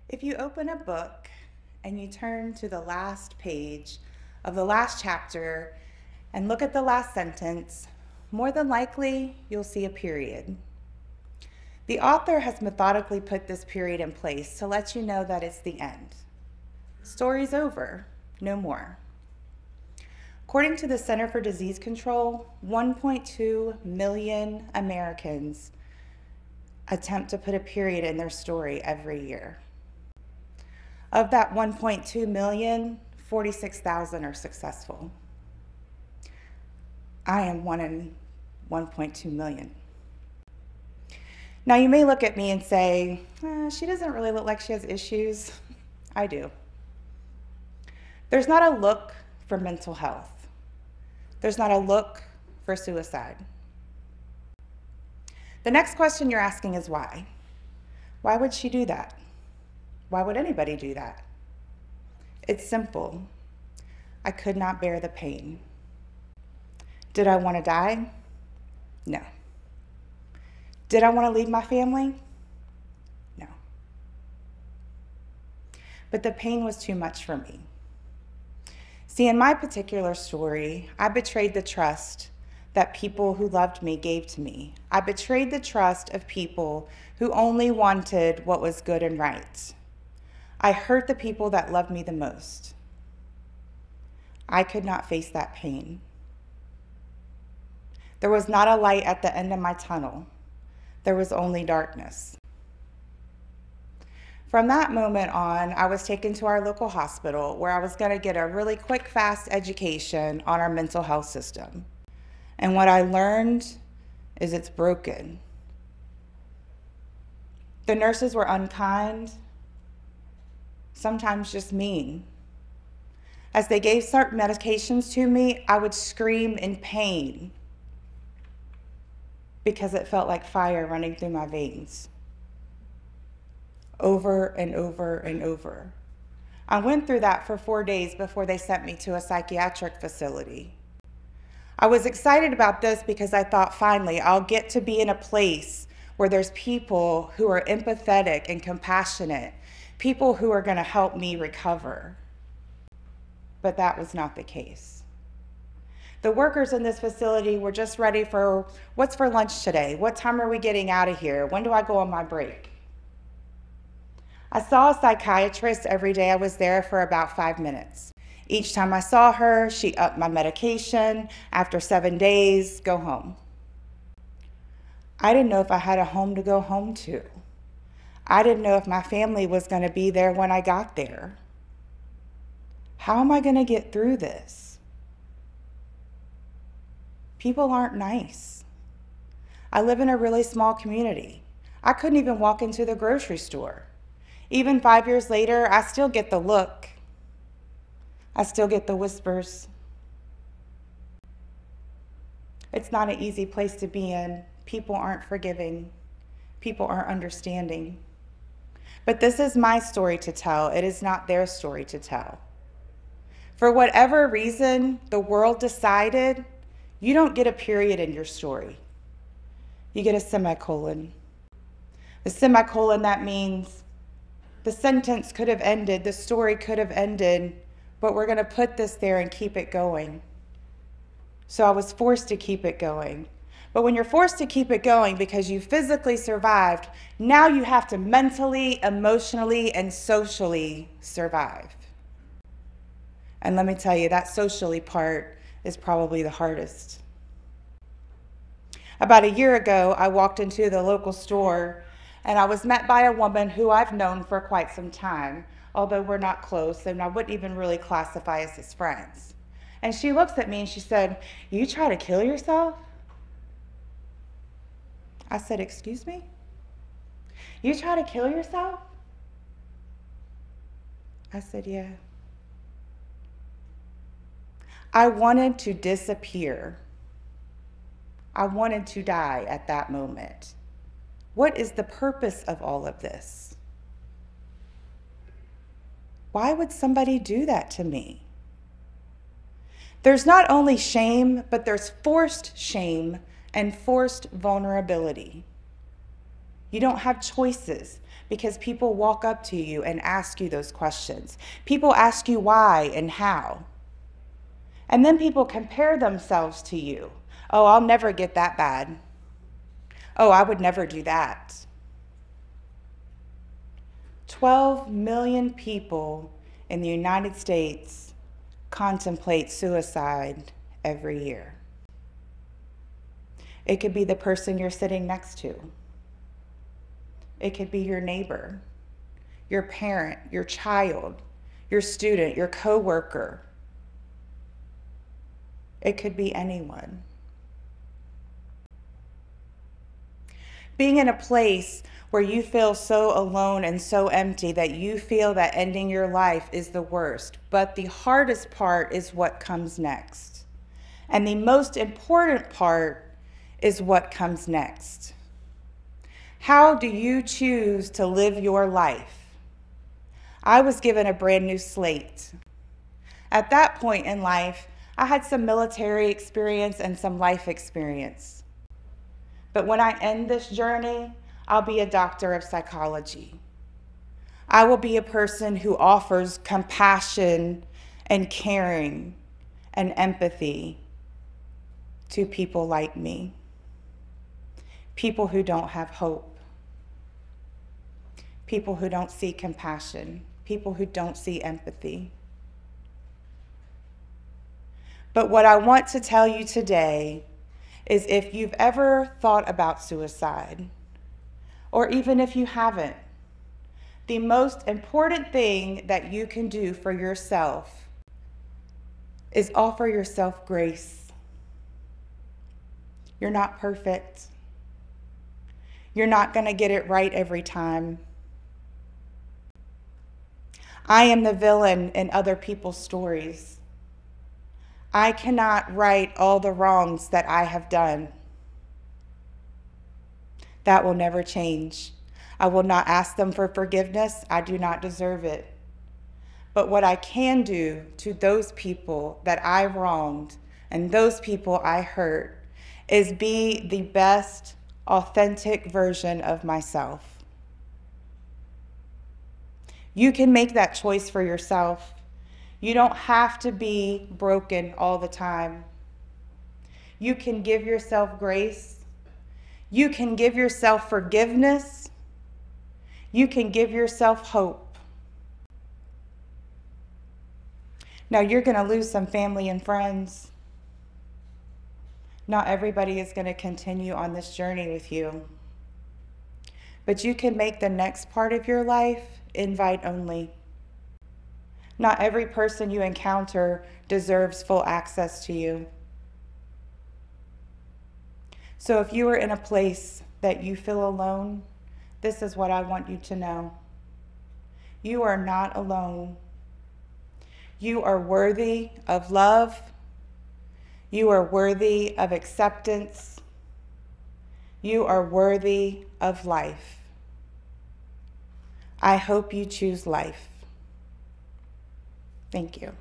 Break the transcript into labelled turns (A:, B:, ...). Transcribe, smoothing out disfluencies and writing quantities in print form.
A: If you open a book and you turn to the last page of the last chapter and look at the last sentence, more than likely you'll see a period. The author has methodically put this period in place to let you know that it's the end. Story's over, no more. According to the Center for Disease Control, 1.2 million Americans attempt to put a period in their story every year. Of that 1.2 million, 46,000 are successful. I am one in 1.2 million. Now you may look at me and say, she doesn't really look like she has issues. I do. There's not a look for mental health. There's not a look for suicide. The next question you're asking is why? Why would she do that? Why would anybody do that? It's simple. I could not bear the pain. Did I want to die? No. Did I want to leave my family? No. But the pain was too much for me. See, in my particular story, I betrayed the trust that people who loved me gave to me. I betrayed the trust of people who only wanted what was good and right. I hurt the people that loved me the most. I could not face that pain. There was not a light at the end of my tunnel. There was only darkness. From that moment on, I was taken to our local hospital where I was going to get a really quick, fast education on our mental health system. And what I learned is it's broken. The nurses were unkind, sometimes just mean. As they gave certain medications to me, I would scream in pain because it felt like fire running through my veins. Over and over and over. I went through that for 4 days before they sent me to a psychiatric facility. I was excited about this because I thought, finally, I'll get to be in a place where there's people who are empathetic and compassionate, people who are going to help me recover. But that was not the case. The workers in this facility were just ready for, what's for lunch today? What time are we getting out of here? When do I go on my break? I saw a psychiatrist every day I was there for about 5 minutes. Each time I saw her, she upped my medication. After 7 days, go home. I didn't know if I had a home to go home to. I didn't know if my family was going to be there when I got there. How am I going to get through this? People aren't nice. I live in a really small community. I couldn't even walk into the grocery store. Even 5 years later, I still get the look. I still get the whispers. It's not an easy place to be in. People aren't forgiving. People aren't understanding. But this is my story to tell. It is not their story to tell. For whatever reason, the world decided you don't get a period in your story. You get a semicolon. The semicolon, that means the sentence could have ended, the story could have ended, but we're going to put this there and keep it going. So I was forced to keep it going. But when you're forced to keep it going because you physically survived, now you have to mentally, emotionally, and socially survive. And let me tell you, that socially part is probably the hardest. About a year ago, I walked into the local store and I was met by a woman who I've known for quite some time, although we're not close and I wouldn't even really classify us as friends. And she looks at me and she said, "You try to kill yourself?" I said, "Excuse me? You try to kill yourself?" I said, "Yeah." I wanted to disappear. I wanted to die at that moment. What is the purpose of all of this? Why would somebody do that to me? There's not only shame, but there's forced shame and forced vulnerability. You don't have choices because people walk up to you and ask you those questions. People ask you why and how. And then people compare themselves to you. Oh, I'll never get that bad. Oh, I would never do that. 12 million people in the United States contemplate suicide every year. It could be the person you're sitting next to. It could be your neighbor, your parent, your child, your student, your coworker. It could be anyone. Being in a place where you feel so alone and so empty that you feel that ending your life is the worst. But the hardest part is what comes next. And the most important part is what comes next. How do you choose to live your life? I was given a brand new slate. At that point in life, I had some military experience and some life experience. But when I end this journey, I'll be a doctor of psychology. I will be a person who offers compassion and caring and empathy to people like me, people who don't have hope, people who don't see compassion, people who don't see empathy. But what I want to tell you today is if you've ever thought about suicide, or even if you haven't, the most important thing that you can do for yourself is offer yourself grace. You're not perfect. You're not going to get it right every time. I am the villain in other people's stories. I cannot right all the wrongs that I have done. That will never change. I will not ask them for forgiveness. I do not deserve it. But what I can do to those people that I wronged and those people I hurt is be the best, authentic version of myself. You can make that choice for yourself. You don't have to be broken all the time. You can give yourself grace. You can give yourself forgiveness. You can give yourself hope. Now, you're going to lose some family and friends. Not everybody is going to continue on this journey with you. But you can make the next part of your life invite only. Not every person you encounter deserves full access to you. So if you are in a place that you feel alone, this is what I want you to know. You are not alone. You are worthy of love. You are worthy of acceptance. You are worthy of life. I hope you choose life. Thank you.